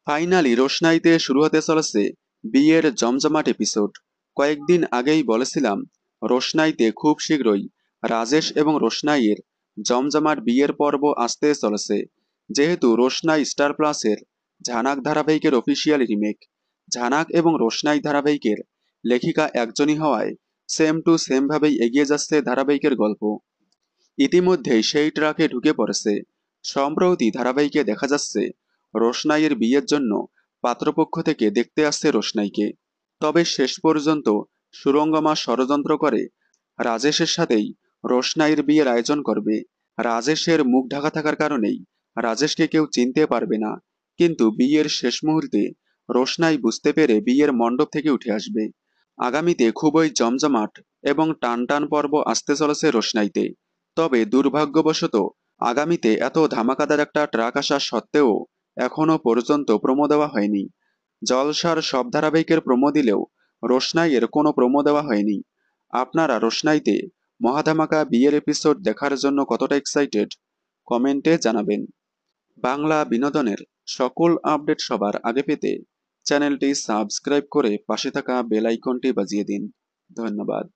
Finally রোশনাইতে শুরু হতে চলেছে বিয়ের জমজমাট এপিসোড। কয়েকদিন আগেই বলেছিলাম রোশনাইতে খুব শীঘ্রই রাজেশ এবং রোশনাইয়ের জমজমাট বিয়ের পর্ব আসতে চলেছে। যেহেতু রোশনাই স্টার প্লাসের ঝানাক ধারাবাহিকের অফিসিয়াল রিমেক, ঝানাক এবং রোশনাই ধারাবাহিকের লেখিকা একজনই হওয়ায় সেম টু সেম ভাবেই এগিয়ে যাচ্ছে ধারাবাহিকের গল্প। ইতিমধ্যেই সেই ট্রাকে ঢুকে পড়েছে। সম্প্রতি ধারাবাহিকে দেখা যাচ্ছে রোশনাইয়ের বিয়ের জন্য পাত্রপক্ষ থেকে দেখতে আসছে রোশনাইকে। তবে শেষ পর্যন্ত সুরঙ্গমা ষড়যন্ত্র করে রাজেশের সাথেই রোশনাইয়ের বিয়ের আয়োজন করবে। রাজেশের মুখ ঢাকা থাকার কারণেই রাজেশকে কেউ চিনতে পারবে না, কিন্তু বিয়ের শেষ মুহূর্তে রোশনাই বুঝতে পেরে বিয়ের মণ্ডপ থেকে উঠে আসবে। আগামীতে খুবই জমজমাট এবং টানটান পর্ব আসতে চলেছে রোশনাইতে। তবে দুর্ভাগ্যবশত আগামীতে এত ধামাকাদার একটা ট্রাক আসা সত্ত্বেও এখনো পর্যন্ত প্রোমো দেওয়া হয়নি। জলসার সব ধারাবাহিকের প্রোমো দিলেও রোশনাইয়ের কোনো প্রোমো দেওয়া হয়নি। আপনারা রোশনাইতে মহাধামাকা বিয়ের এপিসোড দেখার জন্য কতটা এক্সাইটেড কমেন্টে জানাবেন। বাংলা বিনোদনের সকল আপডেট সবার আগে পেতে চ্যানেলটি সাবস্ক্রাইব করে পাশে থাকা বেল আইকনটি বাজিয়ে দিন। ধন্যবাদ।